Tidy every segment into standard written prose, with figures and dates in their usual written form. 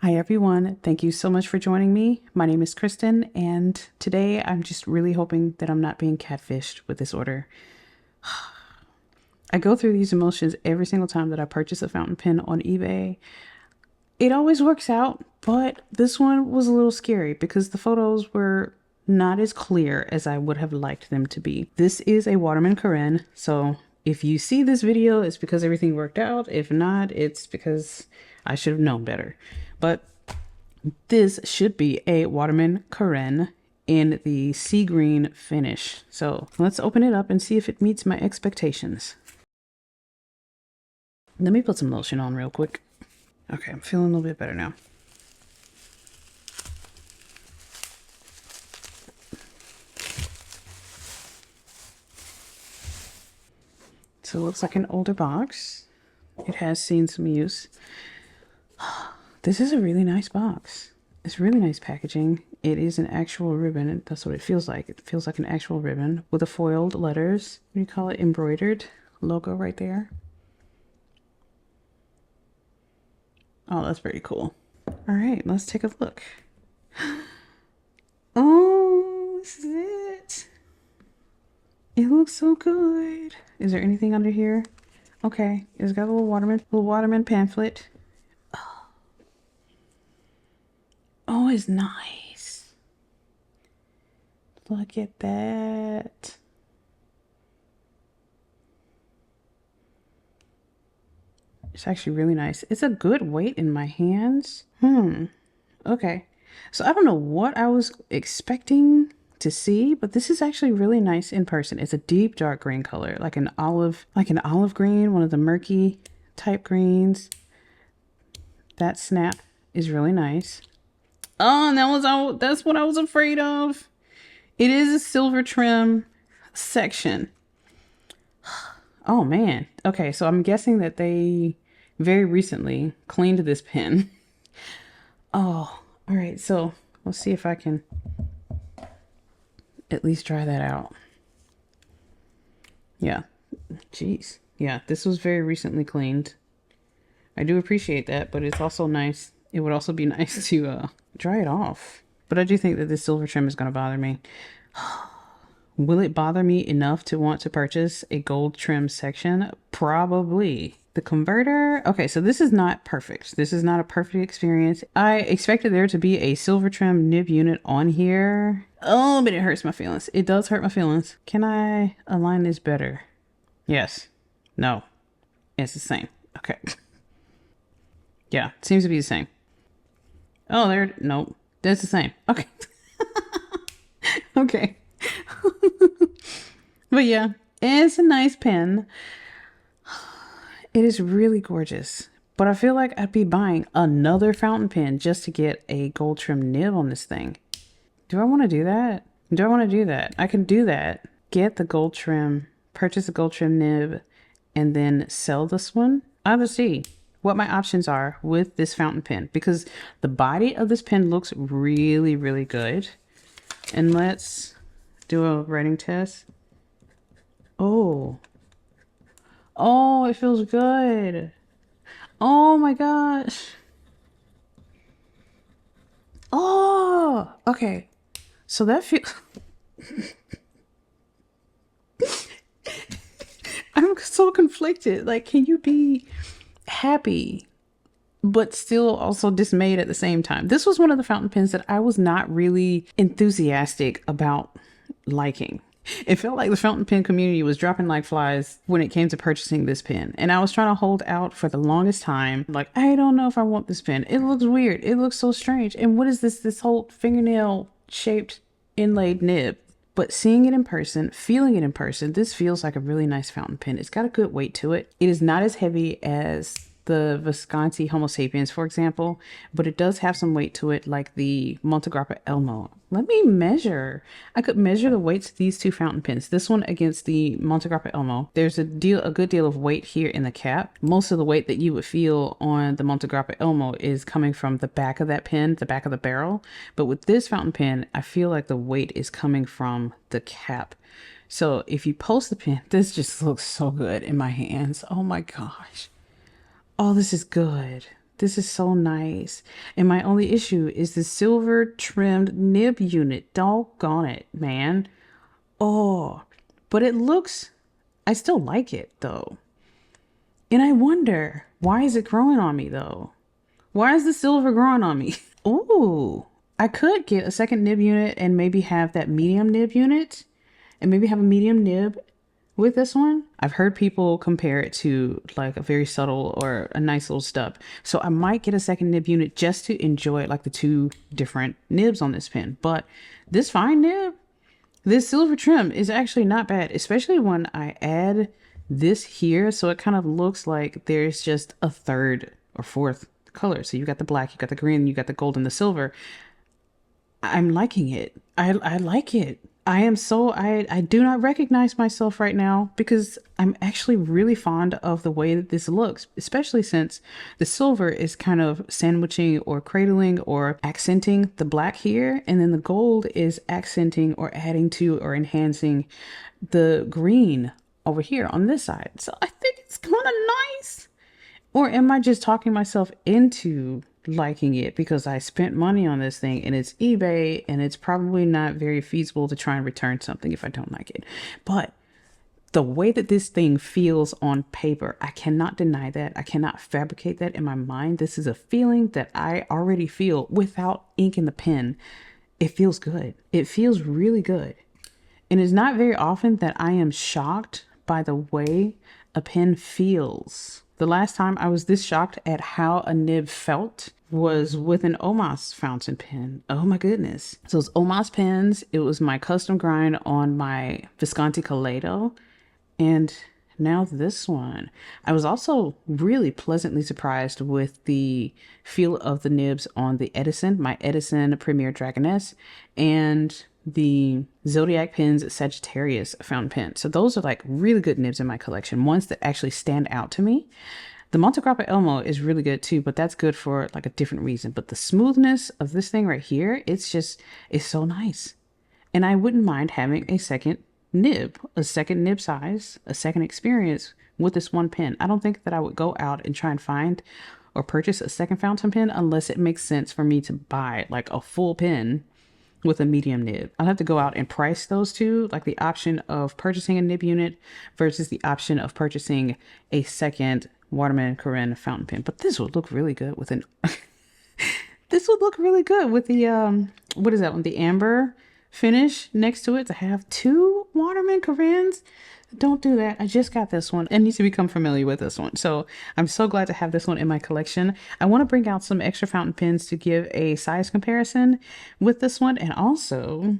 Hi everyone, thank you so much for joining me. My name is Kristen, and today I'm just really hoping that I'm not being catfished with this order. I go through these emotions every single time that I purchase a fountain pen on eBay. It always works out, but this one was a little scary because the photos were not as clear as I would have liked them to be. This is a Waterman Carène, so if you see this video, it's because everything worked out. If not, it's because I should have known better. But this should be a Waterman Carène in the sea green finish. So let's open it up and see if it meets my expectations. Let me put some lotion on real quick. Okay, I'm feeling a little bit better now. So it looks like an older box. It has seen some use. This is a really nice box. It's really nice packaging. It is an actual ribbon. That's what it feels like. It feels like an actual ribbon with the foiled letters. What do you call it? Embroidered logo right there. Oh, that's pretty cool. All right, let's take a look. Oh, this is it. It looks so good. Is there anything under here? Okay, it's got a little Waterman pamphlet. Oh, it's nice. Look at that. It's actually really nice. It's a good weight in my hands. Okay. So I don't know what I was expecting to see, but this is actually really nice in person. It's a deep dark green color, like an olive green, one of the murky type greens. That snap is really nice. Oh, and that's what I was afraid of. It is a silver trim section. Oh man. Okay, so I'm guessing that they very recently cleaned this pen. Oh, all right. So let's see if I can at least try that out. Yeah. Jeez. Yeah, this was very recently cleaned. I do appreciate that, but it's also nice. It would also be nice to dry it off. But I do think that this silver trim is going to bother me. Will it bother me enough to want to purchase a gold trim section? Probably. The converter. Okay, so this is not perfect. This is not a perfect experience. I expected there to be a silver trim nib unit on here. Oh, but it hurts my feelings. It does hurt my feelings. Can I align this better? Yes. No. It's the same. Okay. Yeah, it seems to be the same. Oh, there. Nope. That's the same. Okay. Okay. But yeah, it's a nice pen. It is really gorgeous. But I feel like I'd be buying another fountain pen just to get a gold trim nib on this thing. Do I want to do that? Do I want to do that? I can do that. Get the gold trim, purchase a gold trim nib, and then sell this one. I will see what my options are with this fountain pen because the body of this pen looks really, really good. And let's do a writing test. Oh, it feels good. Oh my gosh. Oh, okay. So that feels... I'm so conflicted. Like, can you be happy but still also dismayed at the same time? This was one of the fountain pens that I was not really enthusiastic about liking. It felt like the fountain pen community was dropping like flies when it came to purchasing this pen. And I was trying to hold out for the longest time. Like, I don't know if I want this pen. It looks weird. It looks so strange. And what is this whole fingernail shaped inlaid nib? But seeing it in person, feeling it in person, this feels like a really nice fountain pen. It's got a good weight to it. It is not as heavy as the Visconti Homo sapiens, for example, but it does have some weight to it, like the Montegrappa Elmo. Let me measure. I could measure the weights of these two fountain pens. This one against the Montegrappa Elmo. There's a good deal of weight here in the cap. Most of the weight that you would feel on the Montegrappa Elmo is coming from the back of that pen, the back of the barrel. But with this fountain pen, I feel like the weight is coming from the cap. So if you post the pen, this just looks so good in my hands. Oh my gosh. Oh, this is good. This is so nice. And my only issue is the silver trimmed nib unit. Doggone it, man. Oh, but it looks, I still like it though. And I wonder, why is it growing on me though? Why is the silver growing on me? Ooh, I could get a second nib unit and maybe have that medium nib unit and maybe have a medium nib with this one. I've heard people compare it to like a very subtle or a nice little stub. So I might get a second nib unit just to enjoy like the two different nibs on this pen. But this fine nib, this silver trim is actually not bad, especially when I add this here. So it kind of looks like there's just a third or fourth color. So you got the black, you got the green, you got the gold and the silver. I'm liking it. I like it. I do not recognize myself right now because I'm actually really fond of the way that this looks, especially since the silver is kind of sandwiching or cradling or accenting the black here. And then the gold is accenting or adding to or enhancing the green over here on this side. So I think it's kind of nice. Or am I just talking myself into liking it because I spent money on this thing and it's eBay and it's probably not very feasible to try and return something if I don't like it. But the way that this thing feels on paper, I cannot deny that. I cannot fabricate that in my mind. This is a feeling that I already feel without ink in the pen. It feels good. It feels really good. And it's not very often that I am shocked by the way a pen feels. The last time I was this shocked at how a nib felt was with an Omas fountain pen. Oh my goodness. So it's Omas pens. It was my custom grind on my Visconti Kaleido. And now this one. I was also really pleasantly surprised with the feel of the nibs on the Edison, my Edison Premier Dragoness, and the Zodiac Pens Sagittarius fountain pen. So those are like really good nibs in my collection, ones that actually stand out to me. The Monte Grappa Elmo is really good too, but that's good for like a different reason. But the smoothness of this thing right here, it's so nice. And I wouldn't mind having a second nib size, a second experience with this one pen. I don't think that I would go out and try and find or purchase a second fountain pen unless it makes sense for me to buy like a full pen with a medium nib. I'll have to go out and price those two, like the option of purchasing a nib unit versus the option of purchasing a second Waterman Carène fountain pen. But this would look really good with an this would look really good with the what is that one, the amber finish next to it, to have two Waterman Carènes. Don't do that. I just got this one and need to become familiar with this one. So I'm so glad to have this one in my collection. I want to bring out some extra fountain pens to give a size comparison with this one and also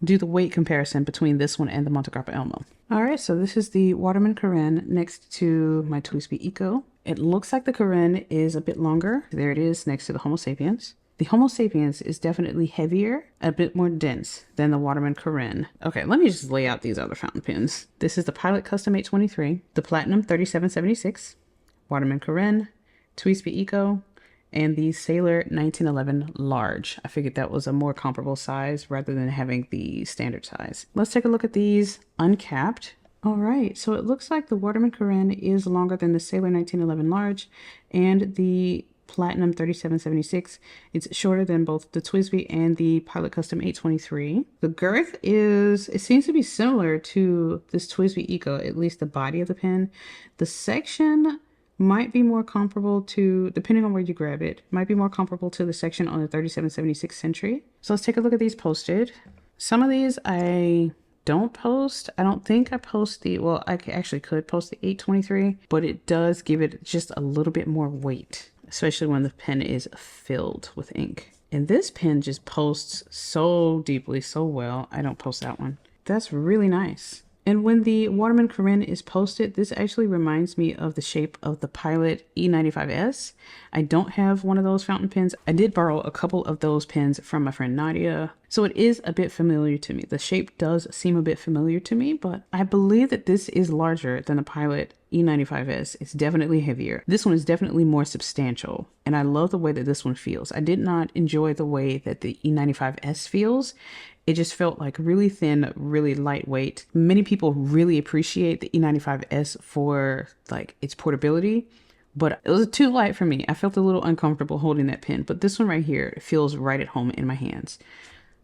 do the weight comparison between this one and the Monte Grappa Elmo. All right, so this is the Waterman Carène next to my Twisby Eco. It looks like the Carène is a bit longer. There it is next to the Homo sapiens. The Homo sapiens is definitely heavier, a bit more dense than the Waterman Carène. Okay, let me just lay out these other fountain pens. This is the Pilot Custom 823, the Platinum 3776, Waterman Carène, Twisby Eco, and the Sailor 1911 Large. I figured that was a more comparable size rather than having the standard size. Let's take a look at these uncapped. All right, so it looks like the Waterman Carène is longer than the Sailor 1911 Large, and the Platinum 3776. It's shorter than both the Twisby and the Pilot Custom 823. The girth it seems to be similar to this Twisby Eco, at least the body of the pen. The section might be more comparable to, depending on where you grab it, might be more comparable to the section on the 3776 Century. So let's take a look at these posted. Some of these I don't post. I don't think I post the, well, I actually could post the 823, but it does give it just a little bit more weight, especially when the pen is filled with ink. And this pen just posts so deeply, so well. I don't post that one. That's really nice. And when the Waterman Carène is posted, this actually reminds me of the shape of the Pilot E95S. I don't have one of those fountain pens. I did borrow a couple of those pens from my friend Nadia, so it is a bit familiar to me. The shape does seem a bit familiar to me, but I believe that this is larger than the Pilot E95S. It's definitely heavier. This one is definitely more substantial, and I love the way that this one feels. I did not enjoy the way that the E95S feels. It just felt like really thin, really lightweight. Many people really appreciate the E95S for like its portability, but it was too light for me. I felt a little uncomfortable holding that pen, but this one right here feels right at home in my hands.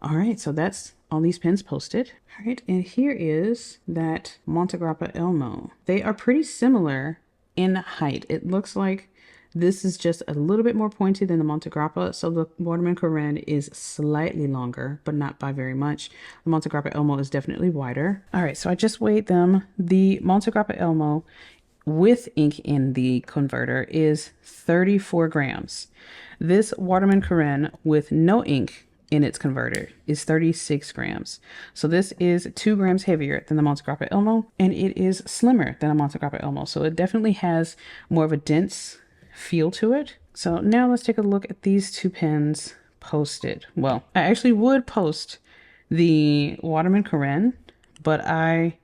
All right, so that's all these pens posted. All right, and here is that Montegrappa Elmo. They are pretty similar in height. It looks like this is just a little bit more pointy than the Montegrappa, so the Waterman Carène is slightly longer, but not by very much. The Montegrappa Elmo is definitely wider. All right, so I just weighed them. The Montegrappa Elmo with ink in the converter is 34 grams. This Waterman Carène with no ink in its converter is 36 grams. So this is 2 grams heavier than the Montegrappa Elmo, and it is slimmer than the Montegrappa Elmo. So it definitely has more of a dense feel to it. So now let's take a look at these two pens posted. Well, I actually would post the Waterman Carène, but I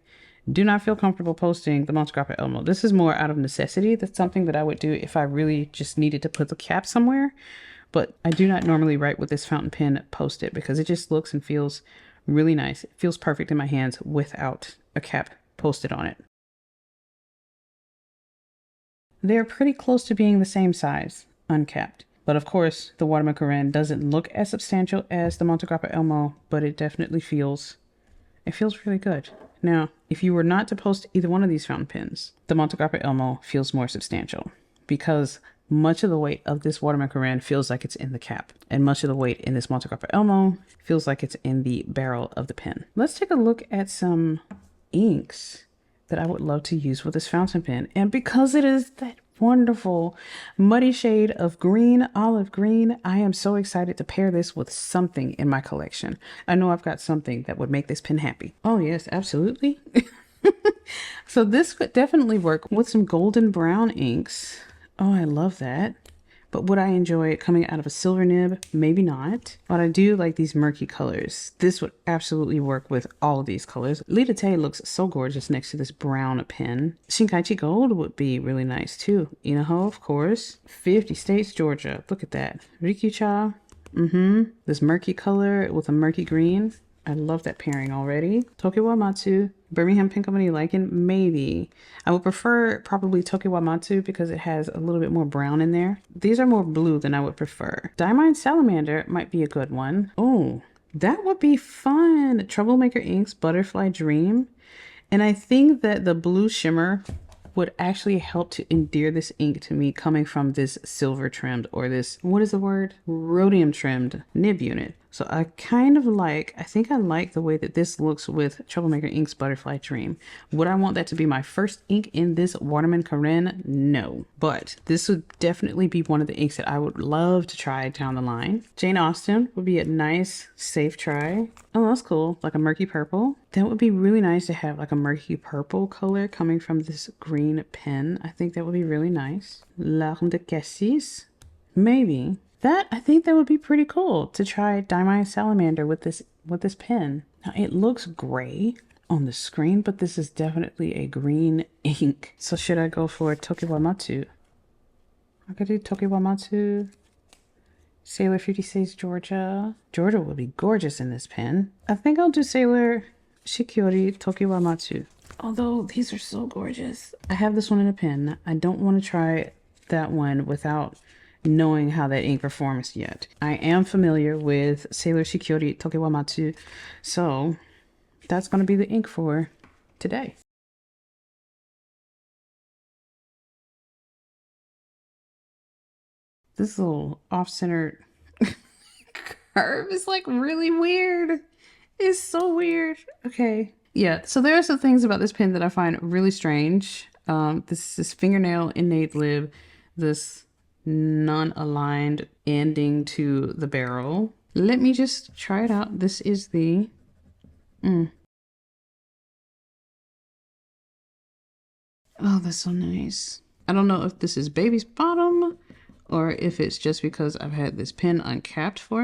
do not feel comfortable posting the Montegrappa Elmo. This is more out of necessity. That's something that I would do if I really just needed to put the cap somewhere. But I do not normally write with this fountain pen posted because it just looks and feels really nice. It feels perfect in my hands without a cap posted on it. They're pretty close to being the same size, uncapped. But of course, the Waterman Carène doesn't look as substantial as the Montegrappa Elmo, but it definitely feels really good. Now, if you were not to post either one of these fountain pens, the Montegrappa Elmo feels more substantial because much of the weight of this Waterman Carène feels like it's in the cap, and much of the weight in this Montegrappa Elmo feels like it's in the barrel of the pen. Let's take a look at some inks that I would love to use with this fountain pen. And because it is that wonderful muddy shade of green, olive green, I am so excited to pair this with something in my collection. I know I've got something that would make this pen happy. Oh yes, absolutely. So this could definitely work with some golden brown inks. Oh, I love that. But would I enjoy it coming out of a silver nib? Maybe not. But I do like these murky colors. This would absolutely work with all of these colors. Lita Tay looks so gorgeous next to this brown pen. Shinkaichi Gold would be really nice too. Inaho, of course. 50 States, Georgia. Look at that. Rikyucha. This murky color with a murky green. I love that pairing already. Tokiwa Matsu, Birmingham Pen Company Lichen, maybe. I would prefer probably Tokiwa Matsu because it has a little bit more brown in there. These are more blue than I would prefer. Diamond Salamander might be a good one. Oh, that would be fun. Troublemaker Inks, Butterfly Dream. And I think that the blue shimmer would actually help to endear this ink to me coming from this silver trimmed, or this, what is the word? Rhodium trimmed nib unit. So I think I like the way that this looks with Troublemaker Inks Butterfly Dream. Would I want that to be my first ink in this Waterman Carène? No. But this would definitely be one of the inks that I would love to try down the line. Jane Austen would be a nice, safe try. Oh, that's cool. Like a murky purple. That would be really nice to have like a murky purple color coming from this green pen. I think that would be really nice. Larme de Cassis. Maybe. I think that would be pretty cool to try Diamond Salamander with this pen. Now it looks gray on the screen, but this is definitely a green ink. So should I go for Tokiwa Matsu? I could do Tokiwa Matsu. Sailor 56 Georgia. Georgia would be gorgeous in this pen. I think I'll do Sailor Shikiori Tokiwa Matsu. Although these are so gorgeous. I have this one in a pen. I don't want to try that one without knowing how that ink performs yet. I am familiar with Sailor Shikiori Tokiwa Matsu, so that's going to be the ink for today. This little off-centered curve is like really weird. It's so weird. Okay. Yeah, so there are some things about this pen that I find really strange. This fingernail innate lib, this non-aligned ending to the barrel. Let me just try it out. This is the oh, that's so nice. I don't know if this is baby's bottom or if it's just because I've had this pen uncapped for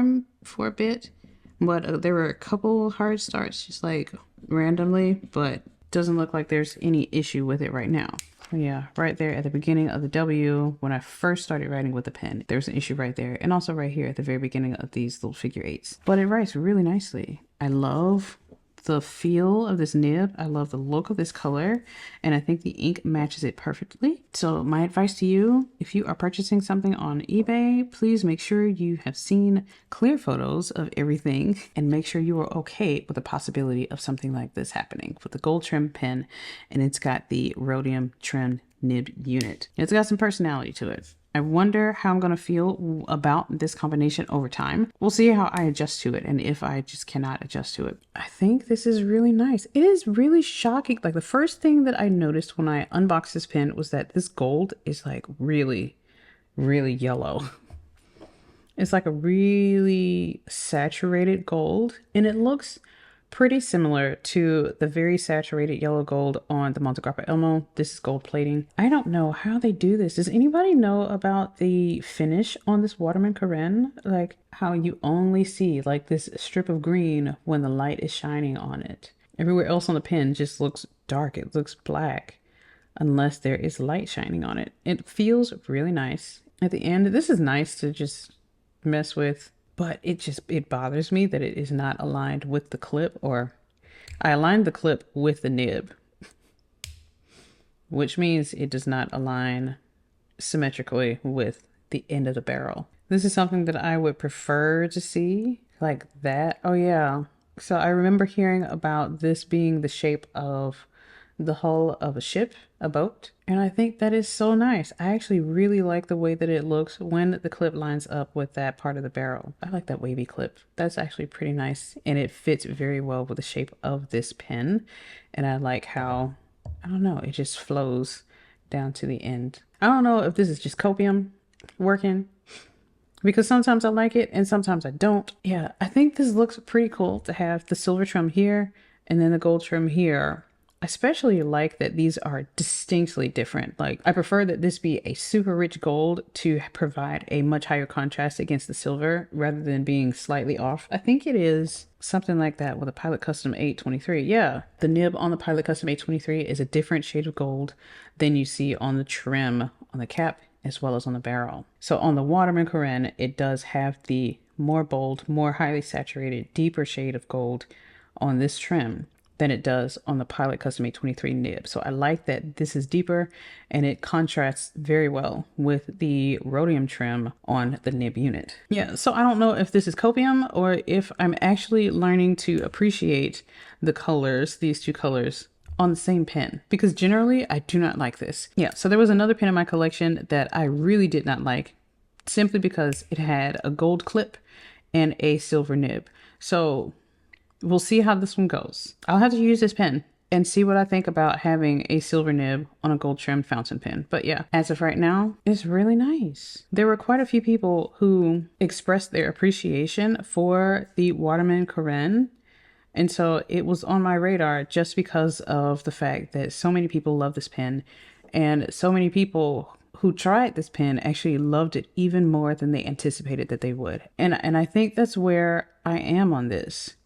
a bit, but there were a couple hard starts just like randomly, but doesn't look like there's any issue with it right now. Yeah, right there at the beginning of the W, when I first started writing with the pen, there's an issue right there. And also right here at the very beginning of these little figure eights. But it writes really nicely. I love the feel of this nib. I love the look of this color, and I think the ink matches it perfectly. So my advice to you, if you are purchasing something on eBay, please make sure you have seen clear photos of everything and make sure you are okay with the possibility of something like this happening with the gold trim pen, and it's got the rhodium trimmed nib unit. It's got some personality to it. I wonder how I'm going to feel about this combination over time. We'll see how I adjust to it and if I just cannot adjust to it. I think this is really nice. It is really shocking. Like the first thing that I noticed when I unboxed this pen was that this gold is like really, really yellow. It's like a really saturated gold, and it looks pretty similar to the very saturated yellow gold on the Monte Grappa Elmo. This is gold plating. I don't know how they do this. Does anybody know about the finish on this Waterman Carène? Like how you only see like this strip of green when the light is shining on it. Everywhere else on the pen just looks dark. It looks black unless there is light shining on it. It feels really nice. At the end, this is nice to just mess with. But it bothers me that it is not aligned with the clip, or I aligned the clip with the nib, which means it does not align symmetrically with the end of the barrel. This is something that I would prefer to see like that. Oh yeah. So I remember hearing about this being the shape of the hull of a ship, a boat, and I think that is so nice. I actually really like the way that it looks when the clip lines up with that part of the barrel. I like that wavy clip. That's actually pretty nice, and it fits very well with the shape of this pen. And I like how, I don't know, it just flows down to the end. I don't know if this is just copium working, because sometimes I like it and sometimes I don't. Yeah, I think this looks pretty cool to have the silver trim here and then the gold trim here. I especially like that these are distinctly different. Like, I prefer that this be a super rich gold to provide a much higher contrast against the silver rather than being slightly off. I think it is something like that with a Pilot Custom 823. Yeah, the nib on the Pilot Custom 823 is a different shade of gold than you see on the trim on the cap as well as on the barrel. So on the Waterman Carène, it does have the more bold, more highly saturated, deeper shade of gold on this trim than it does on the Pilot Custom 823 nib. So I like that this is deeper and it contrasts very well with the rhodium trim on the nib unit. Yeah, so I don't know if this is copium or if I'm actually learning to appreciate the colors, these two colors, on the same pen, because generally I do not like this. Yeah, so there was another pen in my collection that I really did not like simply because it had a gold clip and a silver nib. So we'll see how this one goes. I'll have to use this pen and see what I think about having a silver nib on a gold trimmed fountain pen. But yeah, as of right now, it's really nice. There were quite a few people who expressed their appreciation for the Waterman Carène. And so it was on my radar just because of the fact that so many people love this pen, and so many people who tried this pen actually loved it even more than they anticipated that they would. And I think that's where I am on this.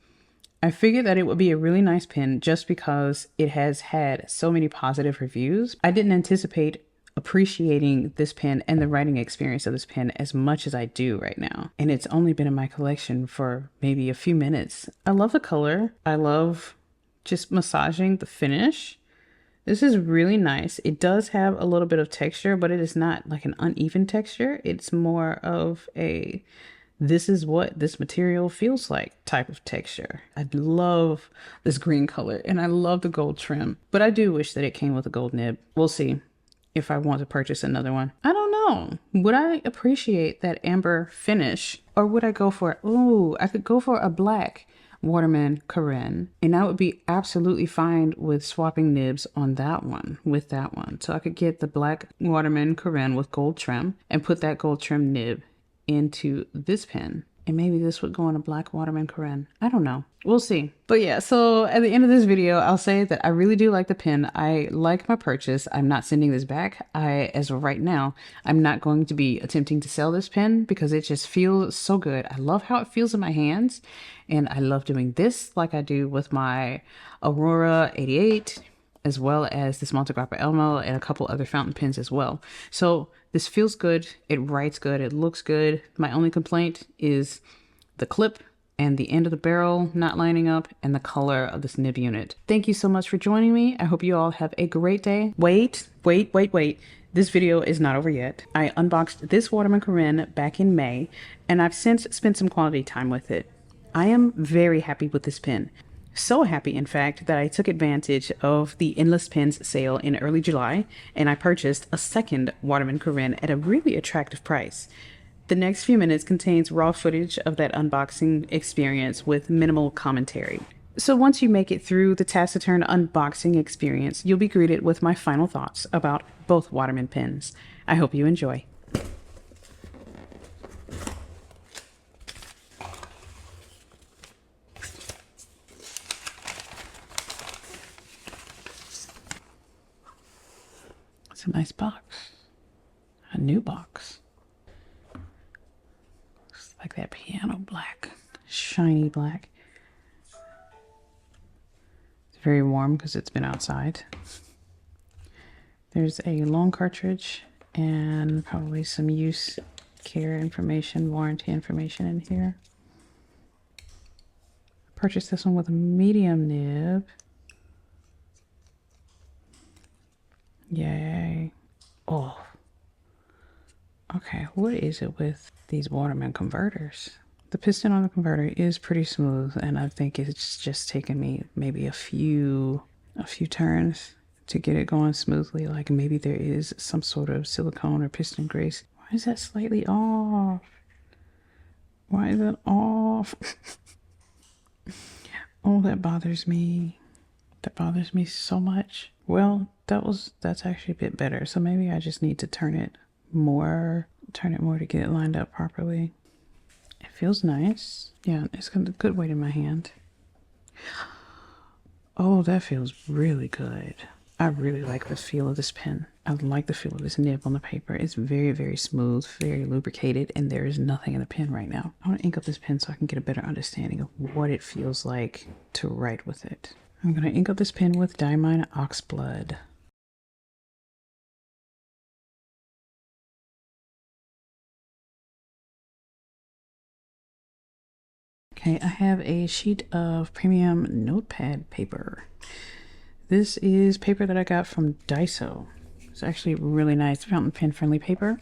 I figured that it would be a really nice pen just because it has had so many positive reviews. I didn't anticipate appreciating this pen and the writing experience of this pen as much as I do right now. And it's only been in my collection for maybe a few minutes. I love the color. I love just massaging the finish. This is really nice. It does have a little bit of texture, but it is not like an uneven texture. It's more of a, this is what this material feels like type of texture. I love this green color and I love the gold trim, but I do wish that it came with a gold nib. We'll see if I want to purchase another one. I don't know. Would I appreciate that amber finish, or would I go for, ooh, I could go for a black Waterman Carène, and I would be absolutely fine with swapping nibs on that one with that one. So I could get the black Waterman Carène with gold trim and put that gold trim nib into this pen. And maybe this would go on a black Waterman Carène. I don't know. We'll see. But yeah, so at the end of this video, I'll say that I really do like the pen. I like my purchase. I'm not sending this back. As of right now, I'm not going to be attempting to sell this pen because it just feels so good. I love how it feels in my hands. And I love doing this like I do with my Aurora 88, as well as this Monte Grappa Elmo and a couple other fountain pens as well. So this feels good. It writes good. It looks good. My only complaint is the clip and the end of the barrel not lining up, and the color of this nib unit. Thank you so much for joining me. I hope you all have a great day. Wait. This video is not over yet. I unboxed this Waterman Carène back in May, and I've since spent some quality time with it. I am very happy with this pen. So happy, in fact, that I took advantage of the Endless Pens sale in early July, and I purchased a second Waterman Carène at a really attractive price. The next few minutes contains raw footage of that unboxing experience with minimal commentary. So once you make it through the taciturn unboxing experience, you'll be greeted with my final thoughts about both Waterman pens. I hope you enjoy. It's a nice box. A new box. Looks like that piano black. Shiny black. It's very warm because it's been outside. There's a long cartridge and probably some use care information, warranty information in here. I purchased this one with a medium nib. Yay. Oh. Okay, what is it with these Waterman converters? The piston on the converter is pretty smooth, and I think it's just taken me maybe a few turns to get it going smoothly. Like maybe there is some sort of silicone or piston grease. Why is that slightly off? Why is it off? Oh, that bothers me. That bothers me so much. Well, that's actually a bit better. So maybe I just need to turn it more to get it lined up properly. It feels nice. Yeah, it's got a good weight in my hand. Oh, that feels really good. I really like the feel of this pen. I like the feel of this nib on the paper. It's very, very smooth, very lubricated, and there is nothing in the pen right now. I want to ink up this pen so I can get a better understanding of what it feels like to write with it. I'm going to ink up this pen with Diamine Oxblood. Okay, I have a sheet of premium notepad paper. This is paper that I got from Daiso. It's actually really nice fountain pen friendly paper.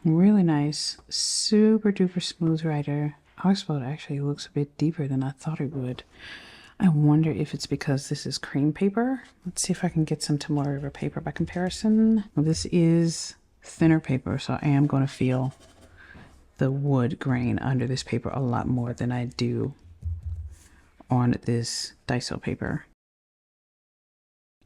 Really nice, super duper smooth writer. Oxblood actually looks a bit deeper than I thought it would. I wonder if it's because this is cream paper. Let's see if I can get some Tomorrow River paper by comparison. This is thinner paper, so I am going to feel the wood grain under this paper a lot more than I do on this Daiso paper.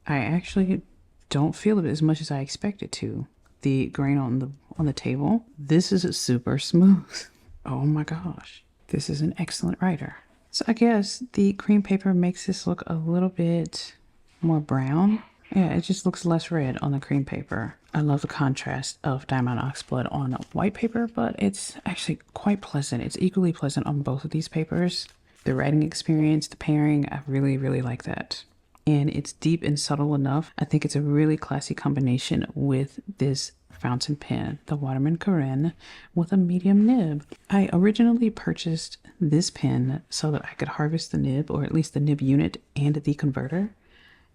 I actually don't feel it as much as I expected to. The grain on the table, this is super smooth. Oh my gosh, this is an excellent writer. So I guess the cream paper makes this look a little bit more brown. Yeah, it just looks less red on the cream paper. I love the contrast of Diamond Oxblood on white paper, but it's actually quite pleasant. It's equally pleasant on both of these papers. The writing experience, the pairing, I really, really like that. And it's deep and subtle enough. I think it's a really classy combination with this fountain pen, the Waterman Carène, with a medium nib. I originally purchased this pen so that I could harvest the nib, or at least the nib unit and the converter,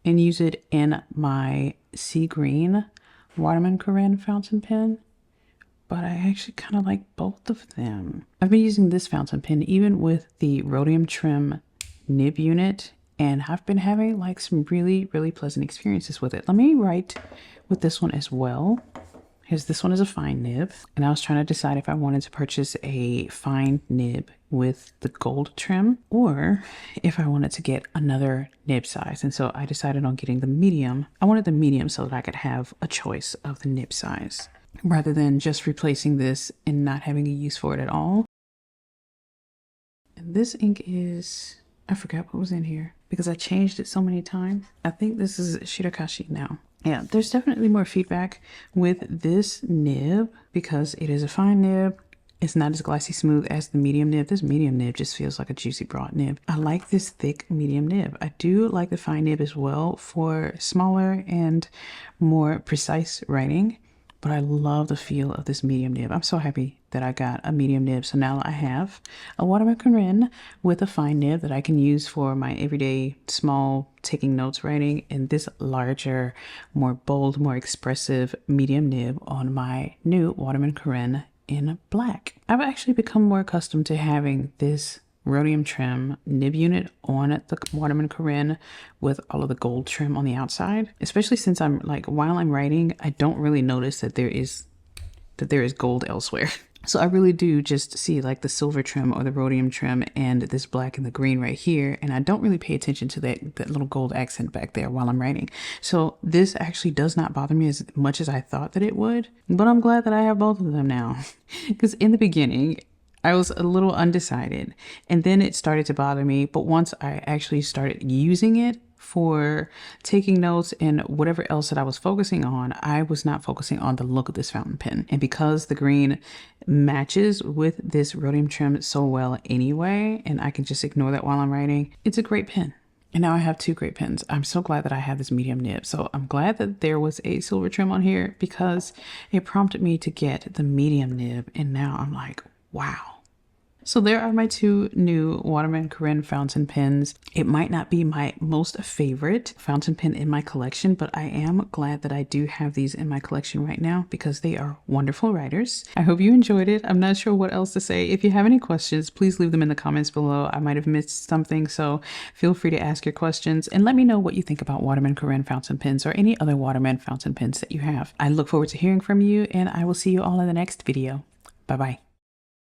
and use it in my Sea Green Waterman Carène fountain pen. But I actually kind of like both of them. I've been using this fountain pen even with the rhodium trim nib unit, and I've been having like some really, really pleasant experiences with it. Let me write with this one as well. Here's this one is a fine nib, and I was trying to decide if I wanted to purchase a fine nib with the gold trim or if I wanted to get another nib size. And so I decided on getting the medium. I wanted the medium so that I could have a choice of the nib size rather than just replacing this and not having a use for it at all. And this ink is, I forgot what was in here because I changed it so many times. I think this is Shirakashi now. Yeah, there's definitely more feedback with this nib because it is a fine nib It's not as glossy smooth as the medium nib. This medium nib just feels like a juicy broad nib. I like this thick medium nib. I do like the fine nib as well for smaller and more precise writing, but I love the feel of this medium nib. I'm so happy that I got a medium nib. So now I have a Waterman Carène with a fine nib that I can use for my everyday small taking notes writing, and this larger, more bold, more expressive medium nib on my new Waterman Carène in black. I've actually become more accustomed to having this rhodium trim nib unit on the Waterman Carène with all of the gold trim on the outside, especially since I'm like, while I'm writing, I don't really notice that there is gold elsewhere. So I really do just see like the silver trim or the rhodium trim and this black and the green right here. And I don't really pay attention to that little gold accent back there while I'm writing. So this actually does not bother me as much as I thought that it would. But I'm glad that I have both of them now. Because in the beginning, I was a little undecided. And then it started to bother me. But once I actually started using it for taking notes and whatever else that I was focusing on, I was not focusing on the look of this fountain pen. And because the green matches with this rhodium trim so well anyway, and I can just ignore that while I'm writing, it's a great pen. And now I have two great pens. I'm so glad that I have this medium nib. So I'm glad that there was a silver trim on here because it prompted me to get the medium nib. And now I'm like, wow. So there are my two new Waterman Carène fountain pens. It might not be my most favorite fountain pen in my collection, but I am glad that I do have these in my collection right now because they are wonderful writers. I hope you enjoyed it. I'm not sure what else to say. If you have any questions, please leave them in the comments below. I might have missed something, so feel free to ask your questions and let me know what you think about Waterman Carène fountain pens or any other Waterman fountain pens that you have. I look forward to hearing from you, and I will see you all in the next video. Bye-bye.